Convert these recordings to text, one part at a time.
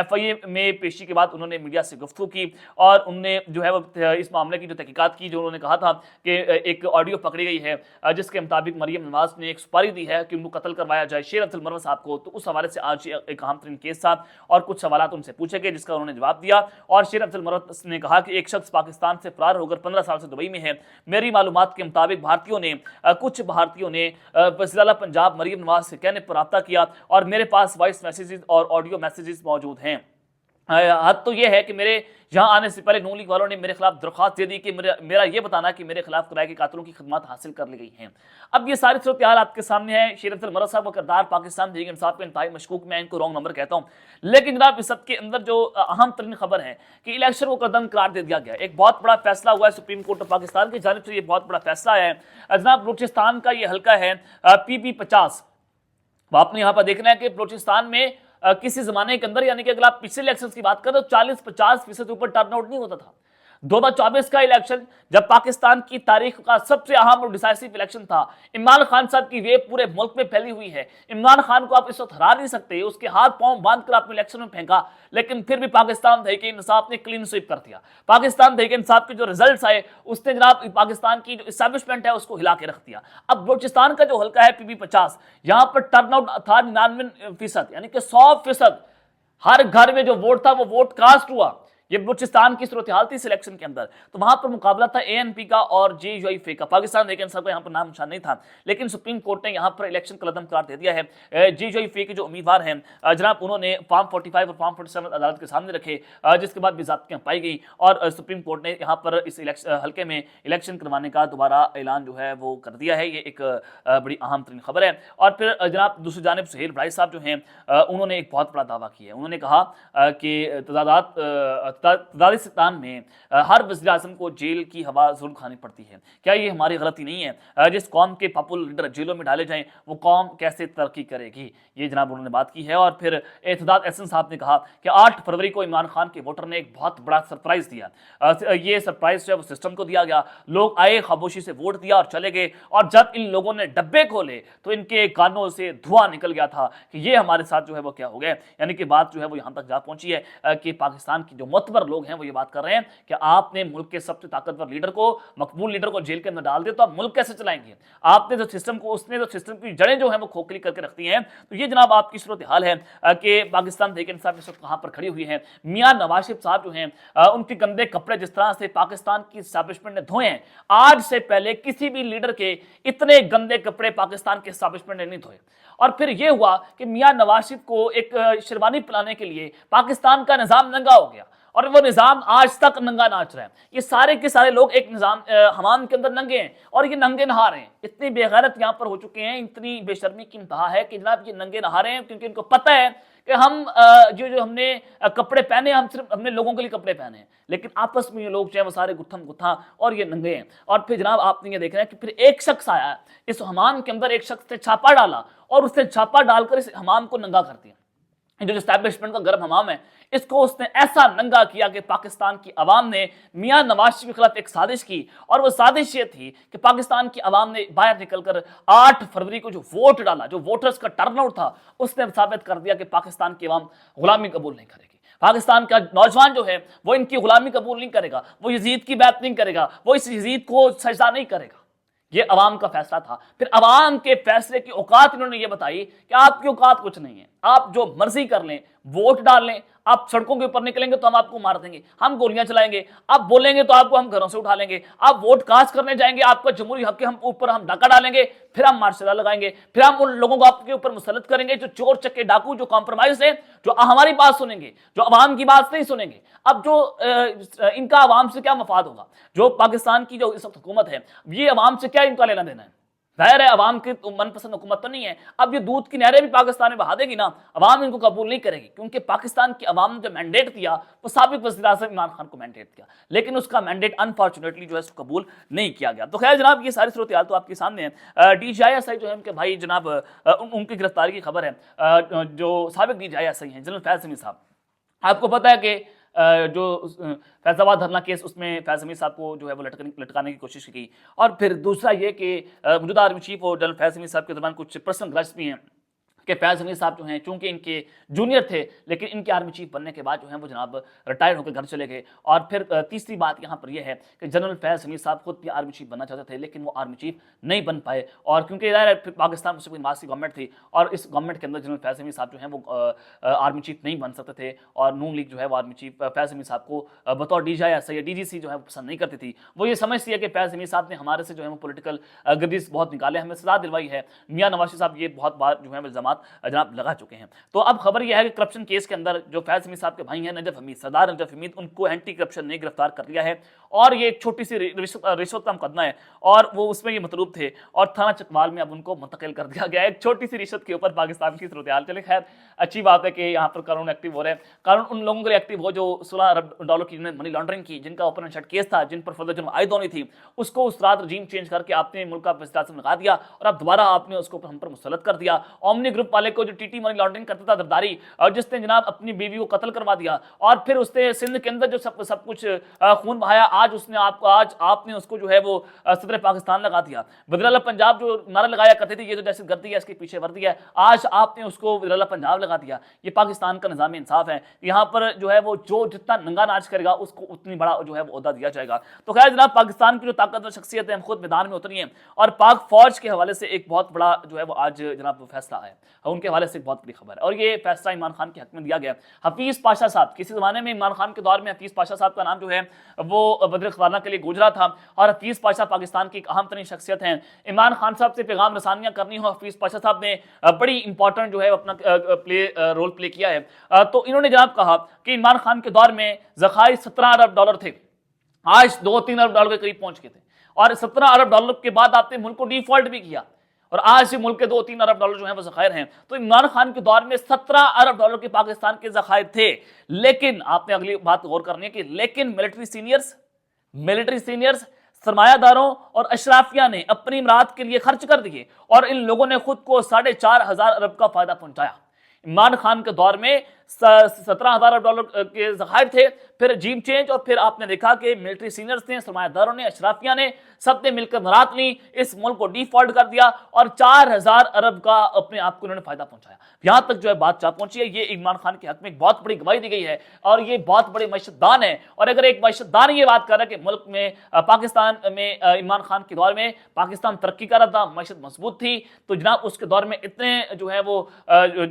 FIA میں پیشی کے بعد انہوں نے میڈیا سے گفتگو کی اور انہوں نے جو ہے وہ اس معاملے کی جو تحقیقات کی، جو انہوں نے کہا تھا کہ ایک آڈیو پکڑی گئی ہے جس کے مطابق مریم نواز نے ایک سپاری دی ہے کہ ان کو قتل کروایا جائے شیر افضل مرمت صاحب کو، تو اس حوالے سے آج ایک اہم ترین کیس تھا اور کچھ سوالات ان سے پوچھے گئے جس کا انہوں نے جواب دیا۔ اور شیر افضل مرمت نے کہا کہ ایک شخص پاکستان سے فرار ہو کر 15 سال سے دبئی میں ہے، میری معلومات کے مطابق کچھ بھارتیوں نے وزیر اعلیٰ پنجاب مریم نواز کے کہنے پر رابطہ کیا اور میرے پاس وائس میسیجز اور آڈیو میسیجز موجود ہیں۔ حد تو یہ ہے کہ میرے یہاں آنے سے پہلے نون لیگ والوں نے میرے خلاف درخواست دے دی کہ میرا یہ بتانا کہ میرے خلاف کرائے کے قاتلوں کی خدمات حاصل کر لی گئی ہیں۔ اب یہ ساری صورتحال آپ کے سامنے ہے۔ شیر افضل مرمت صاحب کا کردار پاکستان تحریک انصاف کے انتہائی مشکوک، میں ان کو رانگ نمبر کہتا ہوں، لیکن جناب اس سب کے اندر جو اہم ترین خبر ہے کہ الیکشن کو قدم قرار دے دیا گیا، ایک بہت بڑا فیصلہ ہوا ہے سپریم کورٹ آف پاکستان کی جانب سے، یہ بہت بڑا فیصلہ ہے جناب۔ بلوچستان کا یہ حلقہ ہے PB50، آپ نے یہاں پر دیکھنا ہے کہ بلوچستان میں کسی زمانے کے اندر، یعنی کہ اگر آپ پچھلے الیکشن کی بات کریں تو 40-50% اوپر ٹرن آؤٹ نہیں ہوتا تھا۔ 2024 کا الیکشن جب پاکستان کی تاریخ کا سب سے اہم اور ڈیسائسو الیکشن تھا، عمران خان صاحب کی ویو پورے ملک میں پھیلی ہوئی ہے، عمران خان کو آپ اس وقت ہرا نہیں سکتے، اس کے ہاتھ پاؤں باندھ کر آپ نے الیکشن میں پھینکا، لیکن پھر بھی پاکستان تحریک انصاف نے کلین سویپ کر دیا۔ پاکستان تحریک انصاف کے جو ریزلٹس آئے اس نے جناب پاکستان کی جو اسٹیبلشمنٹ ہے اس کو ہلا کے رکھ دیا۔ اب بلوچستان کا جو حلقہ ہے PB50، یہاں پر ٹرن آؤٹ تھا 99%، یعنی کہ 100% ہر گھر میں جو ووٹ تھا وہ ووٹ کاسٹ ہوا۔ یہ بلوچستان کی صورتحال تھی اس الیکشن کے اندر، تو وہاں پر مقابلہ تھا ANP کا اور JUIF کا، پاکستان تحریک انصاف کا یہاں پر نام نشان نہیں تھا، لیکن سپریم کورٹ نے یہاں پر الیکشن کا قدم قرار دے دیا ہے۔ JUIF کے جو امیدوار ہیں جناب انہوں نے فارم 45 اور فارم 47 عدالت کے سامنے رکھے، جس کے بعد بھی ضابطیاں پائی گئی اور سپریم کورٹ نے یہاں پر اس حلقے میں الیکشن کروانے کا دوبارہ اعلان جو ہے وہ کر دیا ہے۔ یہ ایک بڑی اہم ترین خبر ہے۔ اور پھر جناب دوسری جانب سہیل بڑائی صاحب جو ہیں انہوں نے ایک بہت بڑا دعویٰ کیا ہے، انہوں نے کہا کہ تزادستان میں ہر وزیر اعظم کو جیل کی ہوا ضرور کھانی پڑتی ہے، کیا یہ ہماری غلطی نہیں ہے؟ جس قوم کے پاپولر لیڈر جیلوں میں ڈالے جائیں وہ قوم کیسے ترقی کرے گی؟ یہ جناب انہوں نے بات کی ہے۔ اور پھر اعتداد احسن صاحب نے کہا کہ 8 فروری کو عمران خان کے ووٹر نے ایک بہت بڑا سرپرائز دیا، یہ سرپرائز جو ہے وہ سسٹم کو دیا گیا، لوگ آئے خاموشی سے ووٹ دیا اور چلے گئے، اور جب ان لوگوں نے ڈبے کھولے تو ان کے کانوں سے دھواں نکل گیا تھا کہ یہ ہمارے ساتھ جو ہے وہ کیا ہو گیا، یعنی کہ بات جو ہے وہ یہاں تک جا پہنچی ہے کہ پاکستان کی جو معتبر لوگ ہیں وہ یہ بات کر رہے ہیں کہ آپ نے ملک کے سب سے طاقتور لیڈر کو، مقبول لیڈر کو جیل کے اندر ڈال دیا تو آپ ملک کیسے چلائیں گے؟ آپ نے جو سسٹم کو، اس نے جو سسٹم کی جڑیں جو ہیں وہ کھوکھلی کر کے رکھتی ہیں۔ تو یہ جناب آپ کی صورتحال ہے کہ پاکستان تحریک انصاف اس وقت کہاں پر کھڑی ہوئی ہے۔ میاں نواز شریف صاحب جو ہیں ان کے گندے کپڑے جس طرح سے پاکستان کی اسٹیبلشمنٹ نے دھوئے ہیں، آج سے پہلے کسی بھی لیڈر کے اتنے گندے کپڑے پاکستان کے اسٹیبلشمنٹ نے نہیں دھوئے۔ اور پھر یہ ہوا کہ میاں نواز شریف کو ایک شیروانی پلانے کے لیے پاکستان کا نظام ننگا ہو گیا اور وہ نظام آج تک ننگا ناچ رہا ہے۔ یہ سارے کے سارے لوگ ایک نظام حمام کے اندر ننگے ہیں اور یہ ننگے نہا رہے ہیں۔ اتنی بے غیرت یہاں پر ہو چکے ہیں، اتنی بے شرمی کی انتہا ہے کہ جناب یہ ننگے نہا رہے ہیں کیونکہ ان کو پتہ ہے کہ ہم جو ہم نے کپڑے پہنے ہم نے لوگوں کے لیے کپڑے پہنے ہیں، لیکن آپس میں یہ لوگ جو ہیں وہ سارے گتھم گتھا اور یہ ننگے ہیں۔ اور پھر جناب آپ نے یہ دیکھنا ہے کہ پھر ایک شخص آیا اس حمام کے اندر، ایک شخص نے چھاپا ڈالا اور اس نے چھاپا ڈال کر اس حمام کو ننگا کر دیا۔ جو اسٹیبلشمنٹ کا گرم حمام ہے اس کو اس نے ایسا ننگا کیا کہ پاکستان کی عوام نے میاں نواز شریف کے خلاف ایک سازش کی، اور وہ سازش یہ تھی کہ پاکستان کی عوام نے باہر نکل کر 8 فروری کو جو ووٹ ڈالا، جو ووٹرز کا ٹرن آؤٹ تھا، اس نے ثابت کر دیا کہ پاکستان کی عوام غلامی قبول نہیں کرے گی۔ پاکستان کا نوجوان جو ہے وہ ان کی غلامی قبول نہیں کرے گا، وہ یزید کی بات نہیں کرے گا، وہ اس یزید کو سجدہ نہیں کرے گا۔ یہ عوام کا فیصلہ تھا۔ پھر عوام کے فیصلے کی اوقات انہوں نے یہ بتائی کہ آپ کی اوقات کچھ نہیں ہے، آپ جو مرضی کر لیں، ووٹ ڈال لیں، آپ سڑکوں کے اوپر نکلیں گے تو ہم آپ کو مار دیں گے، ہم گولیاں چلائیں گے، آپ بولیں گے تو آپ کو ہم گھروں سے اٹھا لیں گے، آپ ووٹ کاسٹ کرنے جائیں گے، آپ کا جمہوری حق کے ہم اوپر ہم ڈاکہ ڈالیں گے، پھر ہم مارشل لگائیں گے، پھر ہم ان لوگوں کو آپ کے اوپر مسلط کریں گے جو چور چکے ڈاکو، جو کمپرومائز ہیں، جو ہماری بات سنیں گے، جو عوام کی بات نہیں سنیں گے۔ اب جو ان کا عوام سے کیا مفاد ہوگا؟ جو پاکستان کی جو اس وقت حکومت ہے، یہ عوام سے کیا ان کا لینا دینا ہے؟ ظاہر ہے عوام کی من پسند حکومت تو نہیں ہے۔ اب یہ دودھ کی نہریں بھی پاکستان میں بہا دے گی نا، عوام ان کو قبول نہیں کرے گی، کیونکہ پاکستان کی عوام نے جو مینڈیٹ دیا وہ سابق وزیر اعظم عمران خان کو مینڈیٹ دیا، لیکن اس کا مینڈیٹ انفارچونیٹلی جو ہے اس کو قبول نہیں کیا گیا۔ تو خیر جناب یہ ساری صورتحال تو آپ کے سامنے ہے۔ DGI جو ہے ان کے بھائی جناب ان کی گرفتاری کی خبر ہے، جو سابق DGI ہیں جنرل فیض حمید صاحب، آپ کو پتہ ہے کہ جو فیض آباد دھرنا کیس، اس میں فیض حمید صاحب کو جو ہے وہ لٹکانے کی کوشش کی، اور پھر دوسرا یہ کہ موجودہ آرمی چیف اور جنرل فیض حمید صاحب کے درمیان کچھ پرسنل گرجز بھی ہیں۔ کہ فیض حمید صاحب جو ہیں چونکہ ان کے جونیئر تھے لیکن ان کے آرمی چیف بننے کے بعد جو ہیں وہ جناب ریٹائر ہو کے گھر چلے گئے. اور پھر تیسری بات یہاں پر یہ ہے کہ جنرل فیض حمید صاحب خود بھی آرمی چیف بننا چاہتے تھے لیکن وہ آرمی چیف نہیں بن پائے. اور کیونکہ ظاہر ہے پاکستان مسلم لیگ کی گورنمنٹ تھی اور اس گورنمنٹ کے اندر جنرل فیض حمید صاحب جو ہیں وہ آرمی چیف نہیں بن سکتے تھے اور نون لیگ جو ہے وہ آرمی چیف فیض حمید صاحب کو بطور ڈی جی آئی یا ڈی جی سی جو ہے پسند نہیں کرتی تھی. وہ یہ سمجھتی ہے کہ فیض حمید صاحب نے ہمارے سے جو ہے وہ پولیٹیکل گردش بہت نکالے, ہمیں سزا دلوائی ہے. میاں نواز شریف صاحب یہ بہت بار جو ہے الزامات جناب لگا چکے ہیں. تو اب خبر یہ ہے کہ کرپشن کیس کے اندر جو فیض حمید صاحب کے بھائی ہیں نجف حمید, سردار نجف حمید, ان کو اینٹی کرپشن نے گرفتار کر لیا ہے اور یہ ایک چھوٹی سی رشوت کا مقدمہ ہے اور وہ اس میں یہ مطلوب تھے اور تھانہ چکوال میں اب ان کو منتقل کر دیا گیا ہے. ایک چھوٹی سی رشوت کے اوپر پاکستان کی صورتحال. چلے خیر اچھی بات ہے کہ یہاں پر قانون ایکٹیو ہو رہے ہیں. قانون ان لوگوں کے لیے ایکٹیو ہو جو 16 ارب ڈالر کی منی لانڈرنگ کی, جن کا اوپن اینڈ شٹ کیس تھا, جن پر فردر جرم عائد ہونی تھی, اس کو اس رات رجیم چینج کر کے آپ نے ملک کا وزیر لگا دیا اور اب دوبارہ آپ نے اس کو ہم پر مسلط کر دیا. اومنی گروپ والے کو جو ٹی ٹی منی لانڈرنگ کرتا تھا درداری, اور جس نے جناب اپنی بیوی کو قتل کروا دیا اور پھر اس نے سندھ کے اندر جو سب کچھ خون بہایا, آج آپ نے اس کو جو ہے وہ صدر پاکستان لگا دیا. وزیر اعلیٰ پنجاب جو نعرہ لگایا کرتے تھے یہ تو دہشت گردی ہے, اس کے پیچھے وردی ہے, آج آپ نے اس کو وزیر اعلیٰ پنجاب لگا دیا. یہ پاکستان کا نظام انصاف ہے. یہاں پر جو ہے وہ جو جتنا ننگا ناچ کرے گا اس کو اتنی بڑا جو ہے وہ عہدہ دیا جائے گا. تو خیر جناب پاکستان کی جو طاقتور شخصیت ہے خود میدان میں اتری ہیں اور پاک فوج کے حوالے سے ایک بہت بڑا جو ہے وہ آج جناب فیصلہ ہے, ان کے حوالے سے ایک بہت بڑی خبر ہے. اور یہ فیصلہ عمران خان کے حق میں دیا گیا. حفیظ پاشا صاحب, کسی زمانے میں عمران خان کے دور میں حفیظ پاشا صاحب کا نام جو ہے وہ بدر خزانہ کے لیے گوجرا تھا اور حفیظ پاشا پاکستان کی ایک اہم ترین شخصیت ہیں. عمران خان صاحب سے پیغام رسانیاں کرنی ہو, حفیظ پاشا صاحب نے بڑی امپورٹنٹ جو ہے اپنا رول پلے کیا ہے. تو انہوں نے جناب کہا کہ عمران خان کے دور میں ذخائر 17 ارب ڈالر تھے, آج 2-3 ارب ڈالر کے قریب پہنچ گئے تھے اور 17 ارب ڈالر کے بعد آپ نے ملک کو ڈیفالٹ بھی کیا اور آج سے ملک کے 2-3 ارب ڈالر جو ہیں وہ ذخائر ہیں. تو عمران خان کے دور میں 17 ارب ڈالر کے پاکستان کے ذخائر تھے, لیکن آپ نے اگلی بات غور کرنی ہے کہ لیکن ملٹری سینئرز سرمایہ داروں اور اشرافیہ نے اپنی امرات کے لیے خرچ کر دیے اور ان لوگوں نے خود کو 4,500 ارب کا فائدہ پہنچایا. عمران خان کے دور میں 17,000 ارب ڈالر کے ذخائر تھے, پھر رجیم چینج اور پھر آپ نے دیکھا کہ ملٹری سینئرز نے, سرمایہ داروں نے, اشرافیہ نے, سب نے مل کر مرات لی, اس ملک کو ڈیفالٹ کر دیا اور 4,000 ارب کا اپنے آپ کو انہوں نے فائدہ پہنچایا. یہاں تک جو ہے بات جا پہنچی ہے. یہ عمران خان کے حق میں ایک بہت بڑی گواہی دی گئی ہے اور یہ بہت بڑے معیشت دان ہے. اور اگر ایک معیشت دان یہ بات کر رہا ہے کہ ملک میں پاکستان میں عمران خان کے دور میں پاکستان ترقی کر رہا تھا, معیشت مضبوط تھی, تو جناب اس کے دور میں اتنے جو ہے وہ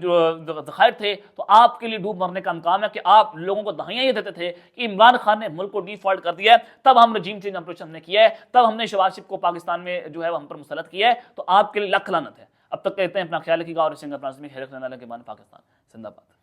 جو ذخائر تھے, تو آپ کے لیے ڈوب مرنے کا امکان ہے کہ آپ لوگوں کو دہائیاں یہ دیتے تھے کہ عمران خان نے ملک کو ڈیفالٹ کر دیا ہے, تب ہم رجیم چینج آپریشن نے کیا ہے, تب ہم نے شہباز شریف کو پاکستان میں جو ہے وہ ہم پر مسلط کیا ہے. تو آپ کے لیے لکھ لعنت ہے. اب تک کہتے ہیں اپنا خیال رکھیے گا اور اسے اپنا خیر رکھنے والے کے مان پاکستان زندہ باد.